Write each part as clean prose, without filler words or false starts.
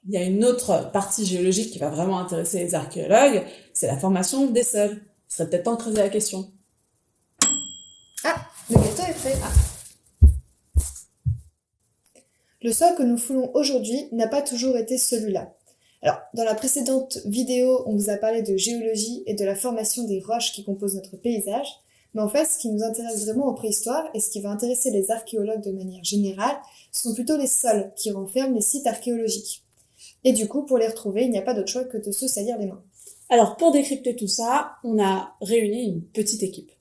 il y a une autre partie géologique qui va vraiment intéresser les archéologues, c'est la formation des sols. Il serait peut-être temps de creuser la question. Ah, le gâteau est prêt. Le sol que nous foulons aujourd'hui n'a pas toujours été celui-là. Alors, dans la précédente vidéo, on vous a parlé de géologie et de la formation des roches qui composent notre paysage. Mais en fait, ce qui nous intéresse vraiment en préhistoire et ce qui va intéresser les archéologues de manière générale, ce sont plutôt les sols qui renferment les sites archéologiques. Et du coup, pour les retrouver, il n'y a pas d'autre choix que de se salir les mains. Alors, pour décrypter tout ça, on a réuni une petite équipe.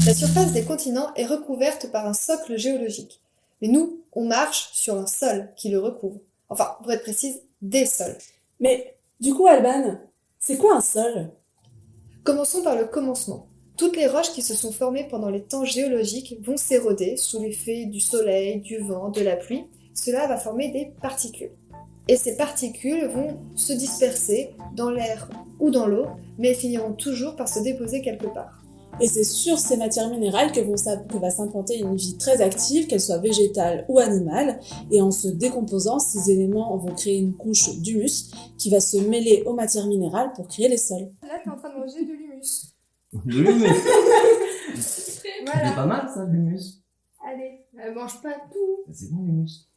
La surface des continents est recouverte par un socle géologique. Mais nous, on marche sur un sol qui le recouvre. Enfin, pour être précise, des sols. Mais du coup, Alban, c'est quoi un sol ? Commençons par le commencement. Toutes les roches qui se sont formées pendant les temps géologiques vont s'éroder sous l'effet du soleil, du vent, de la pluie. Cela va former des particules. Et ces particules vont se disperser dans l'air ou dans l'eau, mais elles finiront toujours par se déposer quelque part. Et c'est sur ces matières minérales que va s'implanter une vie très active, qu'elle soit végétale ou animale. Et en se décomposant, ces éléments vont créer une couche d'humus qui va se mêler aux matières minérales pour créer les sols. Là, tu es en train de manger de l'humus. De l'humus. Voilà. C'est pas mal ça, l'humus. Allez, mange pas tout. C'est bon l'humus.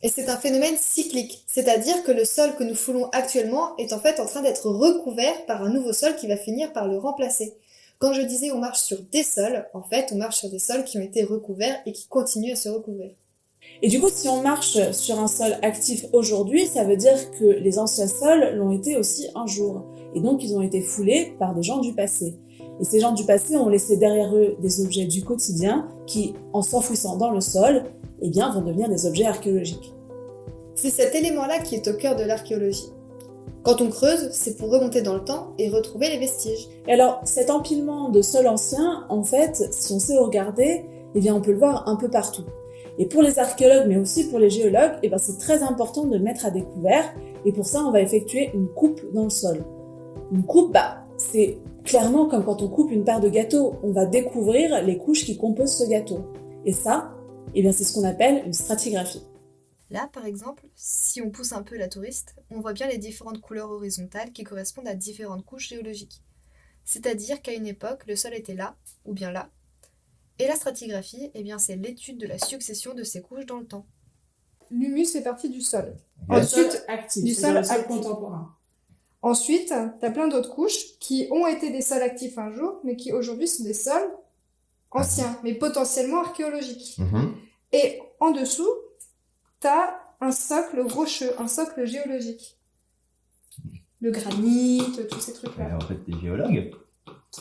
Et c'est un phénomène cyclique, c'est-à-dire que le sol que nous foulons actuellement est en fait en train d'être recouvert par un nouveau sol qui va finir par le remplacer. Quand je disais on marche sur des sols, en fait on marche sur des sols qui ont été recouverts et qui continuent à se recouvrir. Et du coup, si on marche sur un sol actif aujourd'hui, ça veut dire que les anciens sols l'ont été aussi un jour. Et donc ils ont été foulés par des gens du passé. Et ces gens du passé ont laissé derrière eux des objets du quotidien qui, en s'enfouissant dans le sol, eh bien, vont devenir des objets archéologiques. C'est cet élément-là qui est au cœur de l'archéologie. Quand on creuse, c'est pour remonter dans le temps et retrouver les vestiges. Et alors, cet empilement de sols anciens, en fait, si on sait où regarder, eh bien, on peut le voir un peu partout. Et pour les archéologues, mais aussi pour les géologues, eh bien, c'est très important de le mettre à découvert. Et pour ça, on va effectuer une coupe dans le sol. Une coupe, c'est clairement comme quand on coupe une part de gâteau. On va découvrir les couches qui composent ce gâteau. Et ça, eh bien, c'est ce qu'on appelle une stratigraphie. Là, par exemple, si on pousse un peu la touriste, on voit bien les différentes couleurs horizontales qui correspondent à différentes couches géologiques. C'est-à-dire qu'à une époque, le sol était là, ou bien là. Et la stratigraphie, eh bien, c'est l'étude de la succession de ces couches dans le temps. L'humus fait partie du sol. Ensuite, actif, du sol actif. contemporain. Ensuite, tu as plein d'autres couches qui ont été des sols actifs un jour, mais qui aujourd'hui sont des sols anciens, mais potentiellement archéologiques. Et en dessous, tu as un socle rocheux, un socle géologique. Le granit, tous ces trucs-là. En fait, t'es géologue.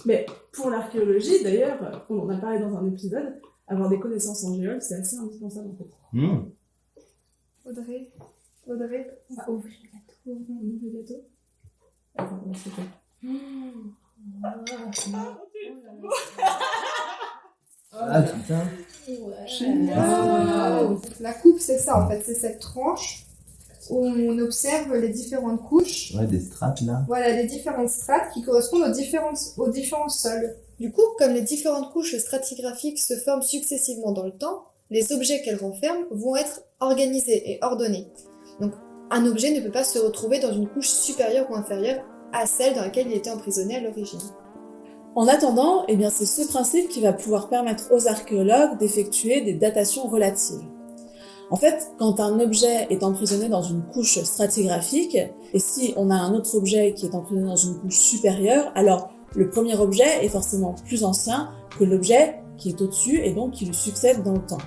Mais pour l'archéologie, d'ailleurs, on en a parlé dans un épisode, avoir des connaissances en géologie, c'est assez indispensable en fait. Audrey, on va ouvrir le gâteau. On ouvre le gâteau. Attends, on va se faire. Ah putain. Génial. La coupe, c'est ça en fait, c'est cette tranche où on observe les différentes couches. Ouais, des strates là. Voilà, les différentes strates qui correspondent aux différents sols. Du coup, comme les différentes couches stratigraphiques se forment successivement dans le temps, les objets qu'elles renferment vont être organisés et ordonnés. Donc, un objet ne peut pas se retrouver dans une couche supérieure ou inférieure à celle dans laquelle il était emprisonné à l'origine. En attendant, eh bien, c'est ce principe qui va pouvoir permettre aux archéologues d'effectuer des datations relatives. En fait, quand un objet est emprisonné dans une couche stratigraphique, et si on a un autre objet qui est emprisonné dans une couche supérieure, alors le premier objet est forcément plus ancien que l'objet qui est au-dessus et donc qui lui succède dans le temps.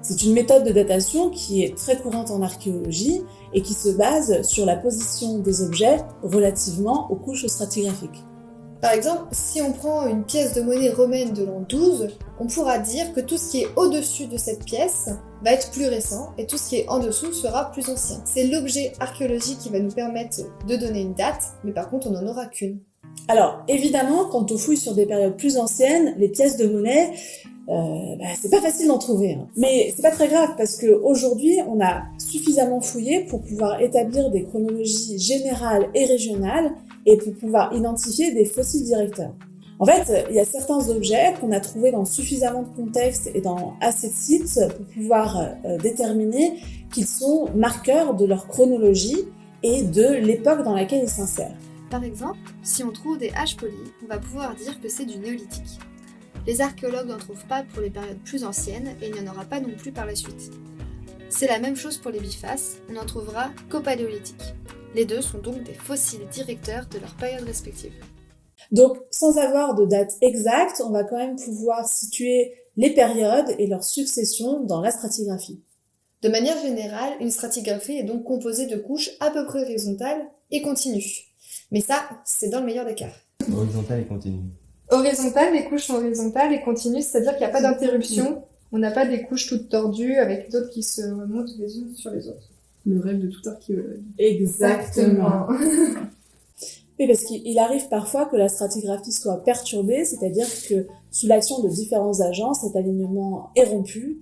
C'est une méthode de datation qui est très courante en archéologie et qui se base sur la position des objets relativement aux couches stratigraphiques. Par exemple, si on prend une pièce de monnaie romaine de l'an 12, on pourra dire que tout ce qui est au-dessus de cette pièce va être plus récent et tout ce qui est en dessous sera plus ancien. C'est l'objet archéologique qui va nous permettre de donner une date, mais par contre on n'en aura qu'une. Alors, évidemment, quand on fouille sur des périodes plus anciennes, les pièces de monnaie, c'est pas facile d'en trouver. Hein. Mais c'est pas très grave parce qu'aujourd'hui, on a suffisamment fouillé pour pouvoir établir des chronologies générales et régionales et pour pouvoir identifier des fossiles directeurs. En fait, il y a certains objets qu'on a trouvés dans suffisamment de contextes et dans assez de sites pour pouvoir déterminer qu'ils sont marqueurs de leur chronologie et de l'époque dans laquelle ils s'insèrent. Par exemple, si on trouve des haches polies, on va pouvoir dire que c'est du néolithique. Les archéologues n'en trouvent pas pour les périodes plus anciennes et il n'y en aura pas non plus par la suite. C'est la même chose pour les bifaces, on n'en trouvera qu'au paléolithique. Les deux sont donc des fossiles directeurs de leur période respective. Donc, sans avoir de date exacte, on va quand même pouvoir situer les périodes et leur succession dans la stratigraphie. De manière générale, une stratigraphie est donc composée de couches à peu près horizontales et continues. Mais ça, c'est dans le meilleur des cas. Horizontal et continu. Horizontale, les couches sont horizontales et continues, c'est-à-dire qu'il n'y a pas d'interruption. On n'a pas des couches toutes tordues avec d'autres qui se remontent les unes sur les autres. Le rêve de tout archéologue. Exactement. Oui, parce qu'il arrive parfois que la stratigraphie soit perturbée, c'est-à-dire que sous l'action de différents agents, cet alignement est rompu.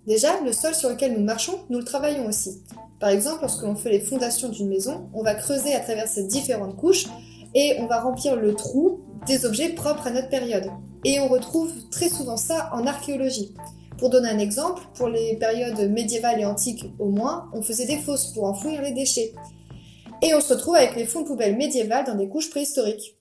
Déjà, le sol sur lequel nous marchons, nous le travaillons aussi. Par exemple, lorsque l'on fait les fondations d'une maison, on va creuser à travers ces différentes couches et on va remplir le trou des objets propres à notre période. Et on retrouve très souvent ça en archéologie. Pour donner un exemple, pour les périodes médiévales et antiques au moins, on faisait des fosses pour enfouir les déchets. Et on se retrouve avec les fonds de poubelle médiévales dans des couches préhistoriques.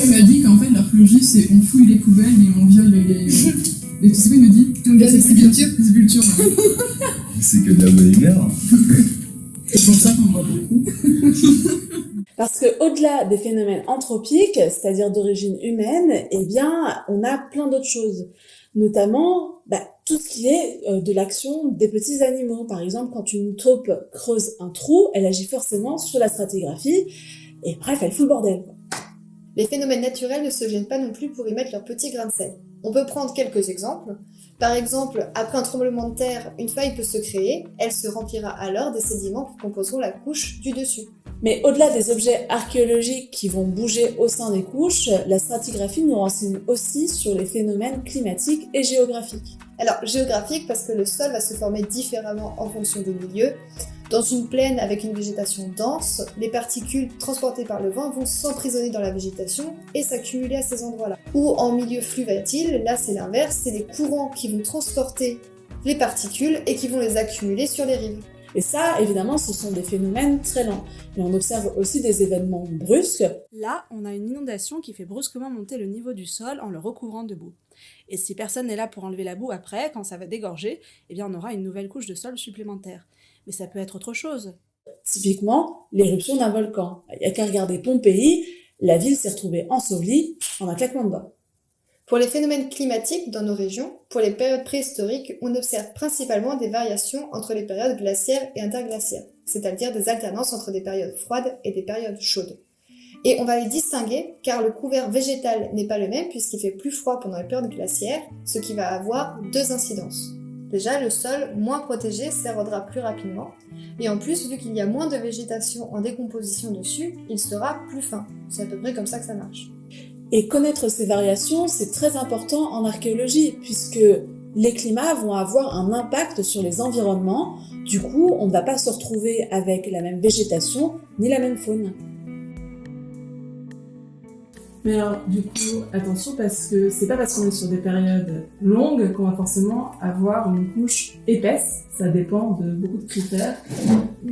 Il m'a dit qu'en fait l'archéologie c'est on fouille les poubelles et on viole les tu sais quoi il me dit On viole les sépultures. Les sépultures, ouais. C'est que de la bonne humeur. C'est pour ça qu'on voit beaucoup. Parce que au-delà des phénomènes anthropiques, c'est-à-dire d'origine humaine, eh bien, on a plein d'autres choses. Notamment, tout ce qui est de l'action des petits animaux. Par exemple, quand une taupe creuse un trou, elle agit forcément sur la stratigraphie, et bref, elle fout le bordel. Les phénomènes naturels ne se gênent pas non plus pour y mettre leur petit grain de sel. On peut prendre quelques exemples. Par exemple, après un tremblement de terre, une faille peut se créer, elle se remplira alors des sédiments qui composeront la couche du dessus. Mais au-delà des objets archéologiques qui vont bouger au sein des couches, la stratigraphie nous renseigne aussi sur les phénomènes climatiques et géographiques. Alors, géographique parce que le sol va se former différemment en fonction des milieux. Dans une plaine avec une végétation dense, les particules transportées par le vent vont s'emprisonner dans la végétation et s'accumuler à ces endroits-là. Ou en milieu fluviatile, là c'est l'inverse, c'est les courants qui vont transporter les particules et qui vont les accumuler sur les rives. Et ça, évidemment, ce sont des phénomènes très lents. Mais on observe aussi des événements brusques. Là, on a une inondation qui fait brusquement monter le niveau du sol en le recouvrant de boue. Et si personne n'est là pour enlever la boue après, quand ça va dégorger, eh bien on aura une nouvelle couche de sol supplémentaire. Mais ça peut être autre chose. Typiquement, l'éruption d'un volcan. Il n'y a qu'à regarder Pompéi, la ville s'est retrouvée ensevelie en un claquement de doigts. Pour les phénomènes climatiques dans nos régions, pour les périodes préhistoriques, on observe principalement des variations entre les périodes glaciaires et interglaciaires, c'est-à-dire des alternances entre des périodes froides et des périodes chaudes. Et on va les distinguer car le couvert végétal n'est pas le même puisqu'il fait plus froid pendant les périodes glaciaires, ce qui va avoir deux incidences. Déjà, le sol moins protégé s'érodera plus rapidement, et en plus, vu qu'il y a moins de végétation en décomposition dessus, il sera plus fin. C'est à peu près comme ça que ça marche. Et connaître ces variations, c'est très important en archéologie, puisque les climats vont avoir un impact sur les environnements. Du coup, on ne va pas se retrouver avec la même végétation ni la même faune. Mais alors, du coup, attention, parce que c'est pas parce qu'on est sur des périodes longues qu'on va forcément avoir une couche épaisse. Ça dépend de beaucoup de critères,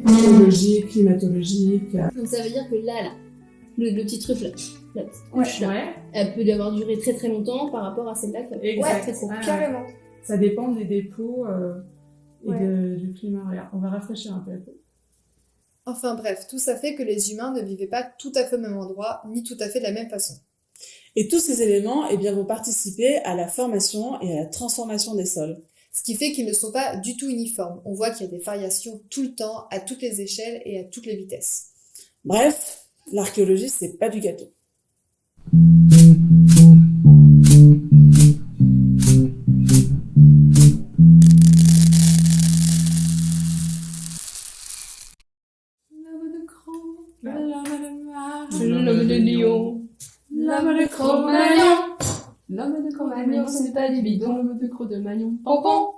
géologiques, climatologiques. Donc ça veut dire que là, le petit truc là, la petite couche là, Ouais. elle peut avoir duré très très longtemps par rapport à celle-là qui a Exact. très court. Ah, Carrément. Ça dépend des dépôts et Ouais. du climat. Regarde, on va rafraîchir un peu. Enfin bref, tout ça fait que les humains ne vivaient pas tout à fait au même endroit, ni tout à fait de la même façon. Et tous ces éléments vont participer à la formation et à la transformation des sols. Ce qui fait qu'ils ne sont pas du tout uniformes. On voit qu'il y a des variations tout le temps, à toutes les échelles et à toutes les vitesses. Bref, l'archéologie, c'est pas du gâteau. L'homme de Lyon. L'homme de Cro-Magnon. L'homme de Cro-Magnon, ce n'est pas du bidon. L'homme de Cro-Magnon. Pompon.